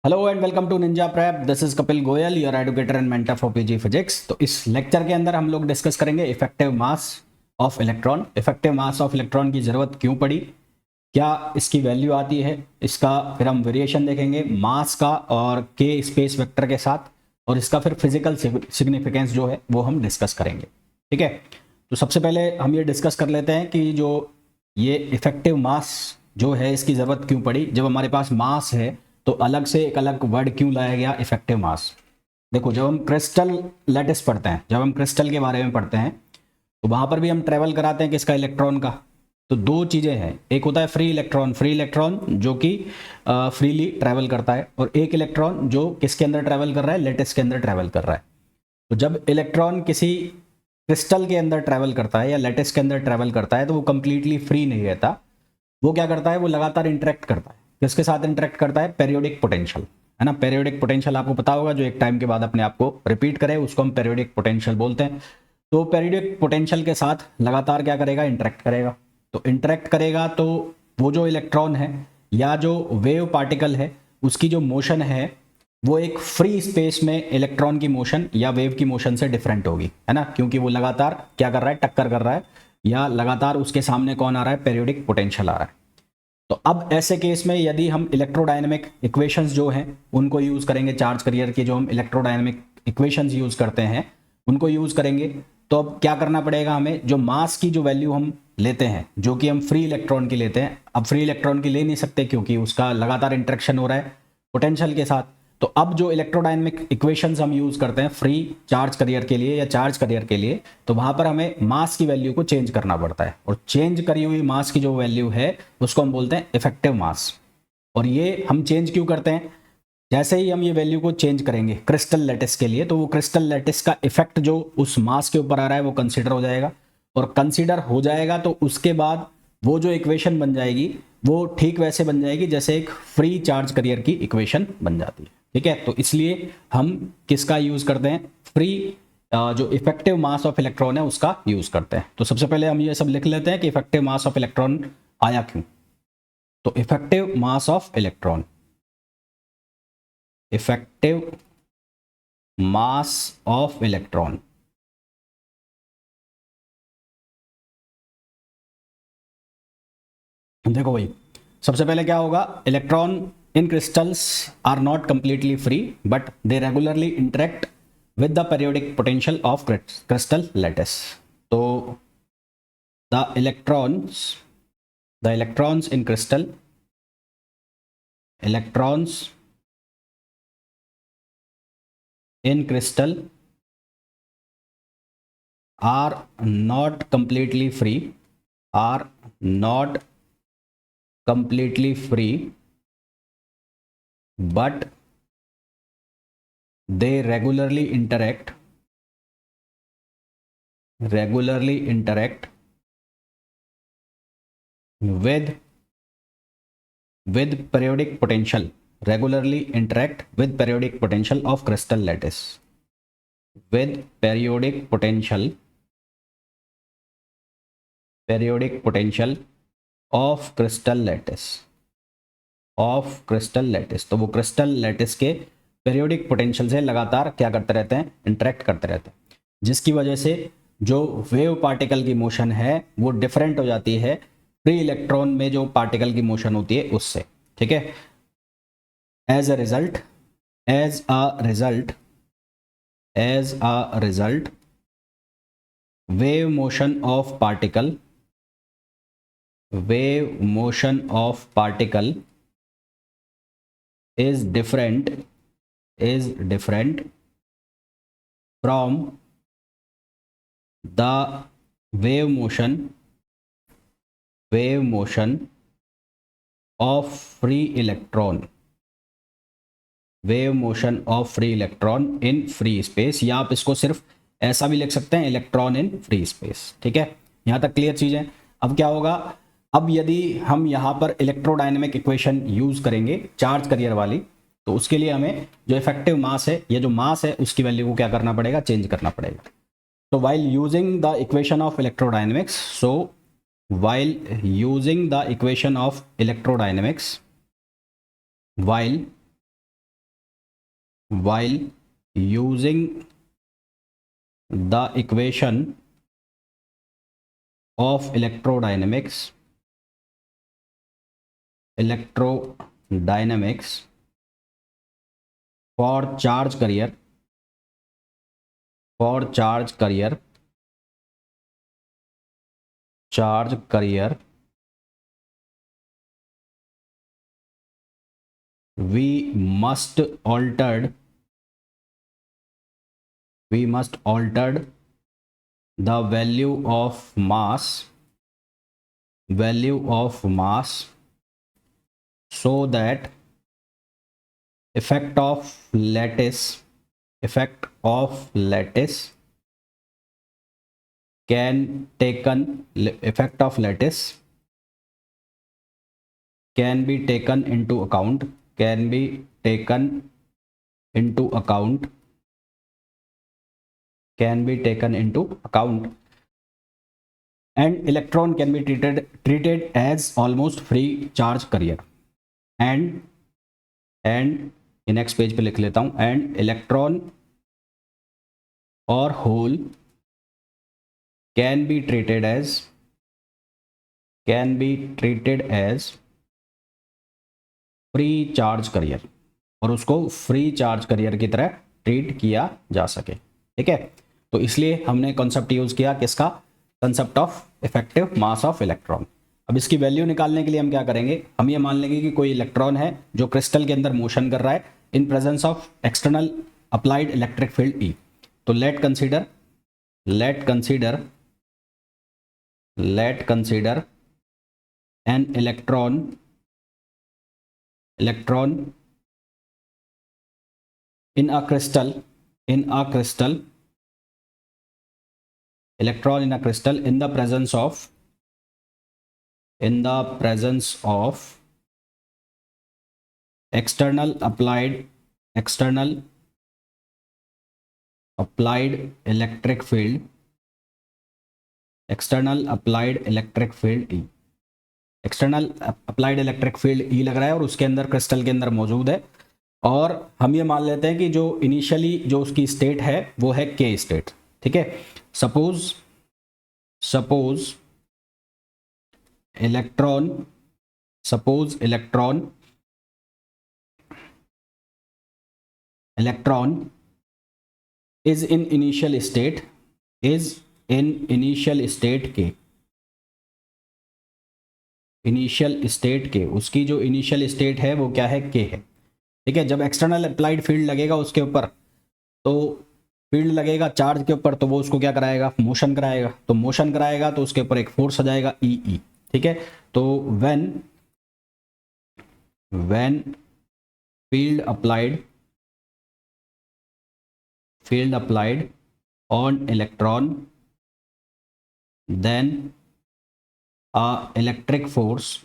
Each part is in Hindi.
Hello and welcome to ninja prep. This is Kapil Goyal, your educator and mentor for PG physics. तो इस लेक्चर के अंदर हम लोग डिस्कस करेंगे effective mass of electron. Effective mass of electron की ज़रूरत क्यों पड़ी, क्या इसकी वैल्यू आती है, इसका फिर हम वेरिएशन देखेंगे मास का और के स्पेस वेक्टर के साथ, और इसका फिर फिजिकल सिग्निफिकेंस जो है वो हम डिस्कस करेंगे। ठीक है, तो सबसे पहले हम ये डिस्कस कर लेते हैं कि जो ये इफेक्टिव मास जो है इसकी ज़रूरत क्यों पड़ी। जब हमारे पास मास है तो अलग से एक अलग वर्ड क्यों लाया गया इफेक्टिव मास। देखो, जब हम क्रिस्टल लैटिस पढ़ते हैं, जब हम क्रिस्टल के बारे में पढ़ते हैं तो वहां पर भी हम ट्रेवल कराते हैं किसका, इलेक्ट्रॉन का। तो दो चीज़ें हैं, एक होता है फ्री इलेक्ट्रॉन, फ्री इलेक्ट्रॉन जो कि फ्रीली ट्रैवल करता है, और एक इलेक्ट्रॉन जो किसके अंदर ट्रैवल कर रहा है, लैटिस के अंदर ट्रैवल कर रहा है। तो जब इलेक्ट्रॉन किसी क्रिस्टल के अंदर ट्रैवल करता है या लैटिस के अंदर ट्रैवल करता है तो वो कंप्लीटली फ्री नहीं रहता। वो क्या करता है, वो लगातार इंटरेक्ट करता है। किसके साथ इंटरेक्ट करता है, पेरियोडिक पोटेंशियल, है ना। पेरियोडिक पोटेंशियल आपको पता होगा, जो एक टाइम के बाद अपने आप को रिपीट करे उसको हम पेरियोडिक पोटेंशियल बोलते हैं। तो पेरियोडिक पोटेंशियल के साथ लगातार क्या करेगा, इंटरेक्ट करेगा। तो इंटरेक्ट करेगा तो वो जो इलेक्ट्रॉन है या जो वेव पार्टिकल है उसकी जो मोशन है वो एक फ्री स्पेस में इलेक्ट्रॉन की मोशन या वेव की मोशन से डिफरेंट होगी, है ना, क्योंकि वो लगातार क्या कर रहा है, टक्कर कर रहा है, या लगातार उसके सामने कौन आ रहा है, पेरियोडिक पोटेंशियल आ रहा है। तो अब ऐसे केस में यदि हम इलेक्ट्रोडायनेमिक इक्वेशंस जो हैं उनको यूज करेंगे, चार्ज करियर की जो हम इलेक्ट्रोडायनेमिक इक्वेशंस यूज करते हैं उनको यूज करेंगे, तो अब क्या करना पड़ेगा हमें, जो मास की जो वैल्यू हम लेते हैं, जो कि हम फ्री इलेक्ट्रॉन की लेते हैं, अब फ्री इलेक्ट्रॉन की ले नहीं सकते क्योंकि उसका लगातार इंटरेक्शन हो रहा है पोटेंशियल के साथ। तो अब जो इलेक्ट्रोडायनेमिक इक्वेशंस हम यूज करते हैं फ्री चार्ज करियर के लिए या चार्ज करियर के लिए, तो वहां पर हमें मास की वैल्यू को चेंज करना पड़ता है, और चेंज करी हुई मास की जो वैल्यू है उसको हम बोलते हैं इफेक्टिव मास। और ये हम चेंज क्यों करते हैं, जैसे ही हम ये वैल्यू को चेंज करेंगे क्रिस्टल लैटिस के लिए, तो वो क्रिस्टल लैटिस का इफेक्ट जो उस मास के ऊपर आ रहा है वो कंसीडर हो जाएगा, और कंसीडर हो जाएगा तो उसके बाद वो जो इक्वेशन बन जाएगी वो ठीक वैसे बन जाएगी जैसे एक फ्री चार्ज करियर की इक्वेशन बन जाती है। ठीक है, तो इसलिए हम किसका यूज करते हैं, फ्री जो इफेक्टिव मास ऑफ इलेक्ट्रॉन है उसका यूज करते हैं। तो सबसे पहले हम ये सब लिख लेते हैं कि इफेक्टिव मास ऑफ इलेक्ट्रॉन आया क्यों। तो effective mass of electron, effective mass of electron, देखो भाई, सबसे पहले क्या होगा, electron in crystals are not completely free but they regularly interact with the periodic potential of crystal lattice. So the electrons in crystal, electrons in crystal are not completely free, are not completely free, but they regularly interact with periodic potential, regularly interact with periodic potential of crystal lattice, with periodic potential of crystal lattice, of crystal lattice. तो वो क्रिस्टल लैटिस के पेरियोडिक पोटेंशियल से लगातार क्या करते रहते हैं, इंटरेक्ट करते रहते हैं, जिसकी वजह से जो वेव पार्टिकल की मोशन है वो डिफरेंट हो जाती है फ्री इलेक्ट्रॉन में जो पार्टिकल की मोशन होती है उससे। ठीक है, as a result wave motion of particle is different from the wave motion of free electron in free space, या आप इसको सिर्फ ऐसा भी लिख सकते हैं, इलेक्ट्रॉन इन फ्री स्पेस। ठीक है, यहां तक क्लियर चीज है। अब क्या होगा, अब यदि हम यहां पर इलेक्ट्रोडायनेमिक इक्वेशन यूज करेंगे चार्ज करियर वाली, तो उसके लिए हमें जो इफेक्टिव मास है या जो मास है उसकी वैल्यू को क्या करना पड़ेगा, चेंज करना पड़ेगा। तो while using the equation of electrodynamics, while using the equation of electrodynamics, while while using the equation of electrodynamics for charge carrier we must altered the value of mass so that effect of lattice can be taken into account and electron can be treated as almost free charge carrier and next page पे लिख लेता हूं, एंड इलेक्ट्रॉन और hole can be treated as free charge carrier, और उसको फ्री चार्ज करियर की तरह ट्रीट किया जा सके। ठीक है, तो इसलिए हमने कॉन्सेप्ट यूज किया किसका, concept of effective mass of electron. अब इसकी वैल्यू निकालने के लिए हम क्या करेंगे, हम ये मान लेंगे कि कोई इलेक्ट्रॉन है जो क्रिस्टल के अंदर मोशन कर रहा है in presence of external applied electric field E. तो let consider an electron in a crystal in the presence of external applied electric field E। External applied electric field ई लग रहा है और उसके अंदर क्रिस्टल के अंदर मौजूद है, और हम ये मान लेते हैं कि जो इनिशियली जो उसकी स्टेट है वो है के स्टेट। ठीक है, suppose electron is in initial state के उसकी जो इनिशियल स्टेट है वो क्या है, के है। ठीक है, जब एक्सटर्नल अप्लाइड फील्ड लगेगा उसके ऊपर, तो फील्ड लगेगा चार्ज के ऊपर, तो वो उसको क्या कराएगा, मोशन कराएगा, तो उसके ऊपर एक फोर्स आ जाएगा ई। ठीक है, तो when field applied on electron, then electric force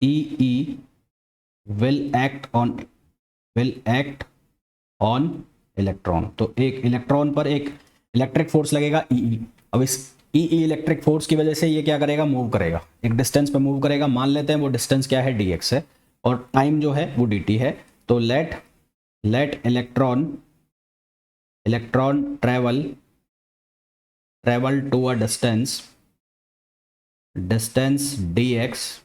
E will act on electron. तो एक इलेक्ट्रॉन पर एक इलेक्ट्रिक फोर्स लगेगा ई। अब इस ई इलेक्ट्रिक फोर्स की वजह से ये क्या करेगा, मूव करेगा, एक डिस्टेंस पे मूव करेगा। मान लेते हैं वो डिस्टेंस क्या है, dx है, और टाइम जो है वो dt है। तो let electron travel to a distance dx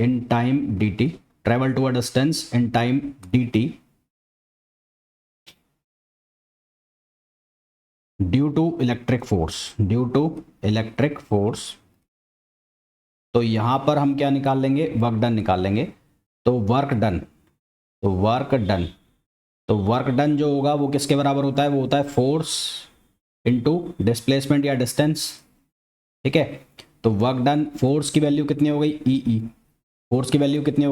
in time dt, travel to a distance in time dt due to electric force। तो यहां पर हम क्या निकाल लेंगे, वर्क डन निकाल लेंगे। तो वर्क डन जो होगा वो किसके बराबर होता है, वो होता है फोर्स इनटू डिस्प्लेसमेंट या डिस्टेंस। ठीक है, तो वर्क डन, फोर्स की वैल्यू कितनी हो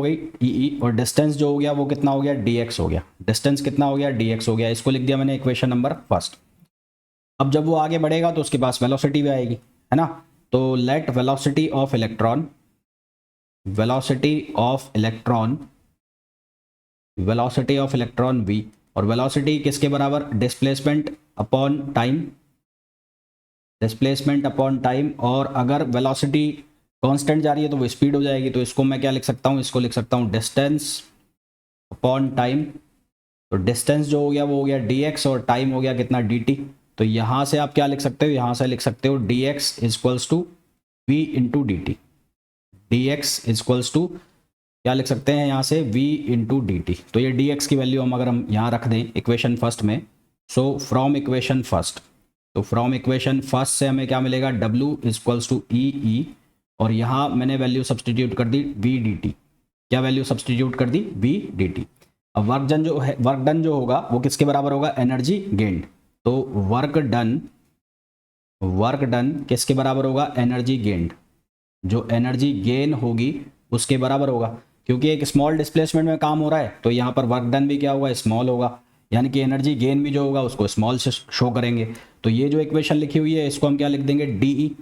गई, ई, और डिस्टेंस जो हो गया वो कितना हो गया, dx हो गया। डिस्टेंस कितना हो गया, dx हो गया। इसको लिख दिया मैंने इक्वेशन नंबर फर्स्ट। अब जब वो आगे बढ़ेगा तो उसके पास वेलोसिटी भी आएगी, है ना। तो let velocity of electron v, और वेलोसिटी किसके बराबर, डिस्प्लेसमेंट अपॉन टाइम। और अगर वेलोसिटी कांस्टेंट जा रही है तो वो स्पीड हो जाएगी, तो इसको मैं क्या लिख सकता हूँ, इसको लिख सकता हूँ डिस्टेंस अपॉन टाइम। तो डिस्टेंस जो हो गया वो हो गया dx और टाइम हो गया कितना dt। तो यहाँ से आप क्या लिख सकते हो, यहाँ से लिख सकते हो dx equals to v into d t. D x equals to क्या लिख सकते हैं यहाँ से v इंटू डी टी। तो ये dx की वैल्यू अगर हम यहाँ रख दें इक्वेशन फर्स्ट में, सो फ्रॉम इक्वेशन फर्स्ट, तो फ्रॉम इक्वेशन फर्स्ट से हमें क्या मिलेगा, w इक्वल्स टू ई, और यहाँ मैंने वैल्यू सब्सटीट्यूट कर दी v डी टी। क्या वैल्यू सब्सटीट्यूट कर दी, v डी टी। अब वर्क डन जो होगा वो किसके बराबर होगा, एनर्जी गेन्ड। तो वर्क डन किसके बराबर होगा, एनर्जी गेन्ड। जो एनर्जी गेन होगी उसके बराबर होगा, क्योंकि एक स्मॉल डिस्प्लेसमेंट में काम हो रहा है तो यहाँ पर वर्क डन भी क्या होगा, स्मॉल होगा, यानी कि एनर्जी गेन भी जो होगा उसको स्मॉल से शो करेंगे। तो ये जो इक्वेशन लिखी हुई है इसको हम क्या लिख देंगे, डी,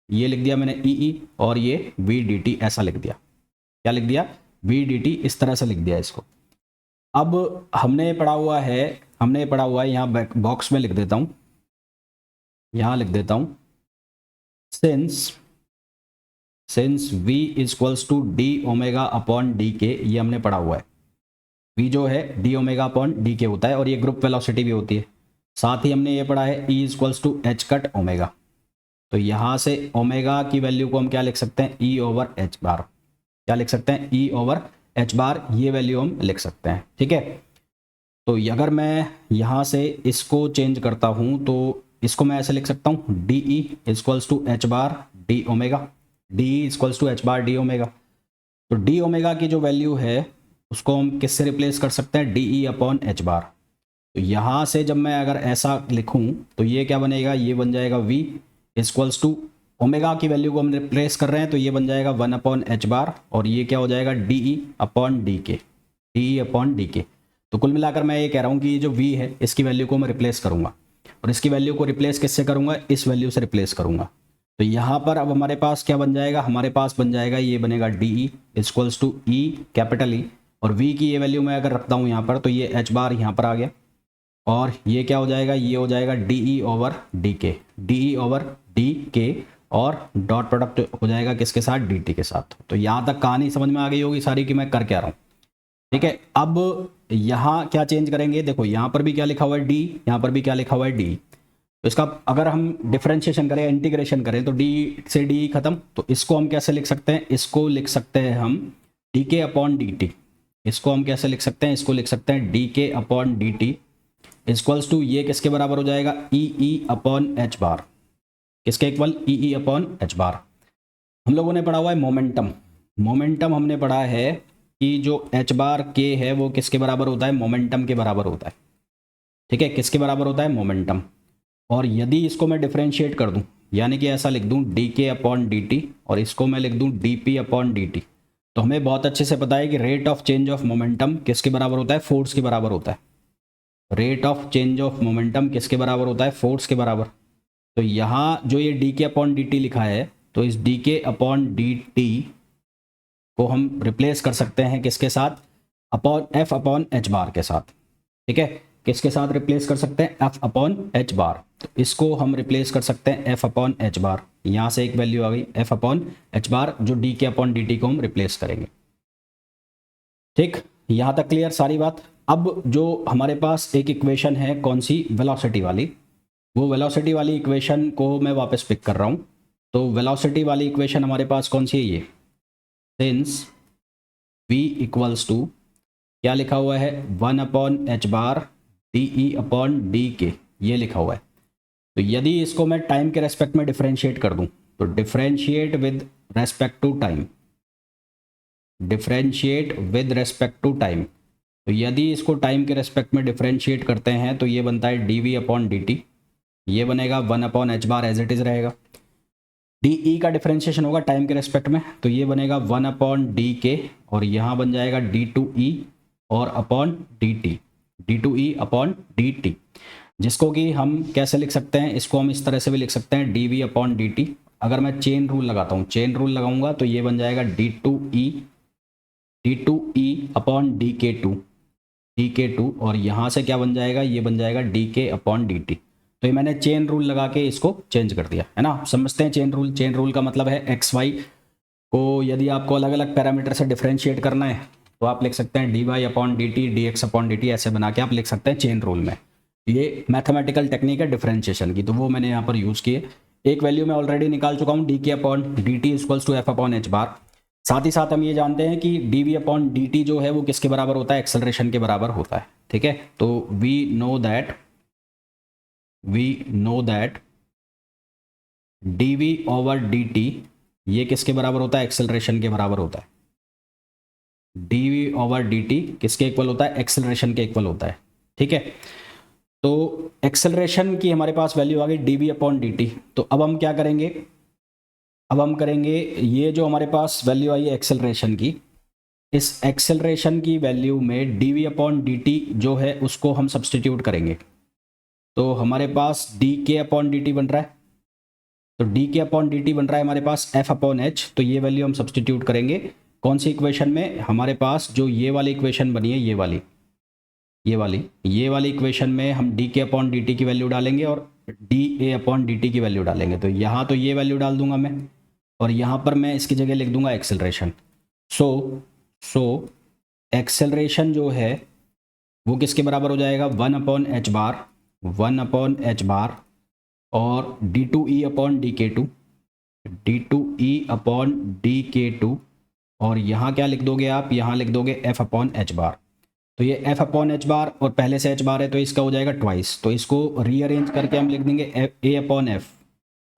ये लिख दिया मैंने ई, और ये वी डी टी ऐसा लिख दिया। क्या लिख दिया, वी डी टी, इस तरह से लिख दिया इसको। अब हमने पढ़ा हुआ है यहाँ बॉक्स में लिख देता हूँ, यहाँ लिख देता हूँ since v equals to d omega upon d k, ये हमने पढ़ा हुआ है। v जो है डी ओमेगा अपॉन डी के होता है और ये ग्रुप वेलोसिटी भी होती है। साथ ही हमने ये पढ़ा है e equals to h cut omega. तो यहाँ से ओमेगा की वैल्यू को हम क्या लिख सकते हैं, e ओवर एच बार। क्या लिख सकते हैं, e ओवर एच बार, ये वैल्यू हम लिख सकते हैं। ठीक है, तो अगर मैं यहाँ से इसको चेंज करता हूँ तो इसको मैं ऐसे लिख सकता हूँ, d e equals to h bar d omega, d equals to h bar d omega. तो डी ओमेगा की जो वैल्यू है उसको हम किससे रिप्लेस कर सकते हैं, डी ई अपॉन एच बार। तो यहाँ से जब मैं अगर ऐसा लिखूँ तो ये क्या बनेगा, ये बन जाएगा v इक्वल्स टू ओमेगा की वैल्यू को हम रिप्लेस कर रहे हैं तो ये बन जाएगा 1 अपॉन एच बार, और ये क्या हो जाएगा, डी ई अपॉन डी के, डी ई अपॉन डी के। तो कुल मिलाकर मैं ये कह रहा हूँ कि ये जो v है इसकी वैल्यू को मैं रिप्लेस करूँगा, और इसकी वैल्यू को रिप्लेस किससे करूँगा, इस वैल्यू से रिप्लेस करूँगा। तो यहाँ पर अब हमारे पास क्या बन जाएगा, हमारे पास बन जाएगा, ये बनेगा d e equals to e capital e, और v की ये वैल्यू मैं अगर रखता हूँ यहाँ पर तो ये एच बार यहाँ पर आ गया, और ये क्या हो जाएगा, ये हो जाएगा डी ई ओवर डी के, डी ई ओवर डी के, और डॉट प्रोडक्ट हो जाएगा किसके साथ, डी टी के साथ। तो यहाँ तक कहानी समझ में आ गई होगी सारी कि मैं कर क्या रहा हूँ। ठीक है, अब यहाँ क्या चेंज करेंगे, देखो यहाँ पर भी क्या लिखा हुआ है डी, यहाँ पर भी क्या लिखा हुआ है डी। तो इसका अगर हम डिफरेंशिएशन करें, इंटीग्रेशन करें तो डी से डी खत्म, तो इसको हम कैसे लिख सकते हैं, इसको लिख सकते हैं हम D k upon d T. इसको हम कैसे लिख सकते हैं, इसको लिख सकते हैं d k upon d t equals to, ये किसके बराबर हो जाएगा, ई अपॉन एच बार। किसके इक्वल, ई अपॉन एच बार। हम लोगों ने पढ़ा हुआ है मोमेंटम हमने पढ़ा है कि जो एच बार के है वो किसके बराबर होता है, मोमेंटम के बराबर होता है। ठीक है, किसके बराबर होता है, मोमेंटम। और यदि इसको मैं डिफरेंशिएट कर दूं, यानी कि ऐसा लिख दूं D k upon d T, और इसको मैं लिख दूं D P upon d T, तो हमें बहुत अच्छे से पता है कि rate of change of momentum किसके बराबर होता है, फोर्स के बराबर होता है। Rate of change of momentum किसके बराबर होता है, फोर्स के बराबर। तो यहाँ जो ये D k upon d T लिखा है, तो इस D k upon d T को हम रिप्लेस कर सकते हैं किसके साथ, अपॉन एफ अपॉन एच बार के साथ। ठीक है, किसके साथ रिप्लेस कर सकते हैं, एफ अपॉन एच बार। तो इसको हम रिप्लेस कर सकते हैं एफ अपॉन एच बार, यहाँ से एक वैल्यू आ गई एफ अपॉन एच बार, जो D k upon d T को हम रिप्लेस करेंगे। ठीक, यहाँ तक क्लियर सारी बात। अब जो हमारे पास एक इक्वेशन है, कौन सी, वेलोसिटी वाली, वो वेलोसिटी वाली इक्वेशन को मैं वापस पिक कर रहा हूँ। तो वेलोसिटी वाली इक्वेशन हमारे पास कौन सी है, ये सिंस v इक्वल्स टू क्या लिखा हुआ है, 1 upon h bar D E upon d k, ये लिखा हुआ है। तो यदि इसको मैं टाइम के रेस्पेक्ट में डिफरेंशिएट कर दूं, तो differentiate with respect to time, differentiate with respect to time. तो यदि इसको टाइम के रेस्पेक्ट में डिफरेंशिएट करते हैं तो ये बनता है d v upon d t, ये बनेगा 1 upon h bar as it is रहेगा। डी ई का डिफरेंशिएशन होगा टाइम के रेस्पेक्ट में, तो ये बनेगा 1 अपॉन डी के, और यहाँ बन जाएगा डी टू ई और upon d t, d two e upon d t, जिसको कि हम कैसे लिख सकते हैं, इसको हम इस तरह से भी लिख सकते हैं d v upon d t. अगर मैं चेन रूल लगाता हूँ, चेन रूल लगाऊंगा तो ये बन जाएगा d two e upon d k two, और यहाँ से क्या बन जाएगा, ये बन जाएगा D k upon d T. तो ये मैंने चेन रूल लगा के इसको चेंज कर दिया है ना, समझते हैं चेन रूल। चेन रूल का मतलब है एक्स वाई तो यदि आपको अलग अलग पैरामीटर से डिफ्रेंशिएट करना है तो आप लिख सकते हैं dy/dt dx/dt, ऐसे बना के आप लिख सकते हैं चेन रूल में। ये मैथमेटिकल टेक्निक है डिफरेंशिएशन की, तो वो मैंने यहाँ पर यूज़ की है। एक वैल्यू मैं ऑलरेडी निकाल चुका हूँ, dk/dt = f/h बार। साथ ही साथ हम ये जानते हैं कि dv/dt जो है वो किसके बराबर होता है, एक्सेलरेशन के बराबर होता है। ठीक है, तो वी नो दैट dv/dt ये किसके बराबर होता है, एक्सेलरेशन के बराबर होता है। dv/dt किसके इक्वल होता है, एक्सेलरेशन के इक्वल होता है। ठीक है, तो एक्सेलरेशन की हमारे पास वैल्यू आ गई dv/dt। तो अब हम क्या करेंगे, अब हम करेंगे ये जो हमारे पास वैल्यू आई है एक्सेलरेशन की, इस एक्सेलरेशन की वैल्यू में dv/dt जो है उसको हम सब्सटीट्यूट करेंगे। तो हमारे पास dk/dt बन रहा है, तो dk/dt बन रहा है हमारे पास f/h। तो ये वैल्यू हम सब्सटीट्यूट करेंगे कौन सी इक्वेशन में, हमारे पास जो ये वाली इक्वेशन बनी है, ये वाली इक्वेशन में हम dk/dt की वैल्यू डालेंगे और dA/dt की वैल्यू डालेंगे। तो यहाँ तो ये वैल्यू डाल दूंगा मैं, और यहाँ पर मैं इसकी जगह लिख दूंगा एक्सेलरेशन। सो एक्सेलरेशन जो है वो किसके बराबर हो जाएगा, 1/h बार और d2e/dk2 और यहाँ क्या लिख दोगे आप, यहाँ लिख दोगे f/h बार। तो ये f/h बार और पहले से h बार है तो इसका हो जाएगा ट्वाइस, तो इसको रीअरेंज करके हम लिख देंगे a/f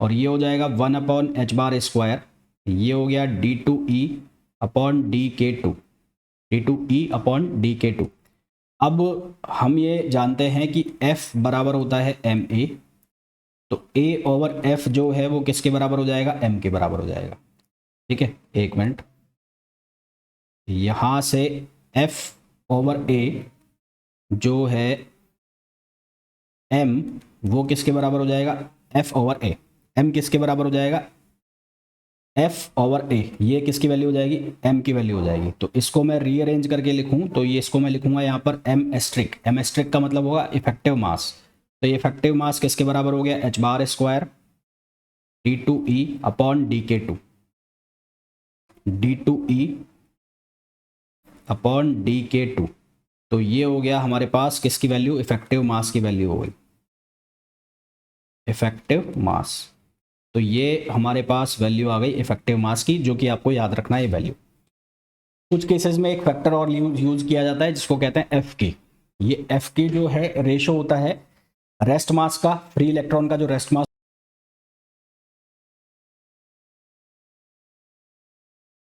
और ये हो जाएगा 1/h बार स्क्वायर। ये हो गया d2e/dk2। अब हम ये जानते हैं कि f बराबर होता है ma, तो a/f जो है वो किसके बराबर हो जाएगा, m के बराबर हो जाएगा। ठीक है, एक मिनट, यहाँ से f/a जो है m वो किसके बराबर हो जाएगा, f/a। m किसके बराबर हो जाएगा, f/a, ये किसकी वैल्यू हो जाएगी, m की वैल्यू हो जाएगी। तो इसको मैं रीअरेंज करके लिखूं तो ये इसको मैं लिखूंगा यहाँ पर m' का मतलब होगा इफेक्टिव मास। तो ये इफेक्टिव मास किसके बराबर हो गया, h बार स्क्वायर d2e/dk2। तो ये हो गया हमारे पास किसकी वैल्यू, इफेक्टिव मास की वैल्यू हो गई, इफेक्टिव मास। तो ये हमारे पास वैल्यू आ गई इफेक्टिव मास की, जो कि आपको याद रखना है ये वैल्यू। कुछ केसेस में एक फैक्टर और यूज किया जाता है जिसको कहते हैं एफ की। ये एफ की जो है रेशो होता है रेस्ट मास का, फ्री इलेक्ट्रॉन का जो रेस्ट मास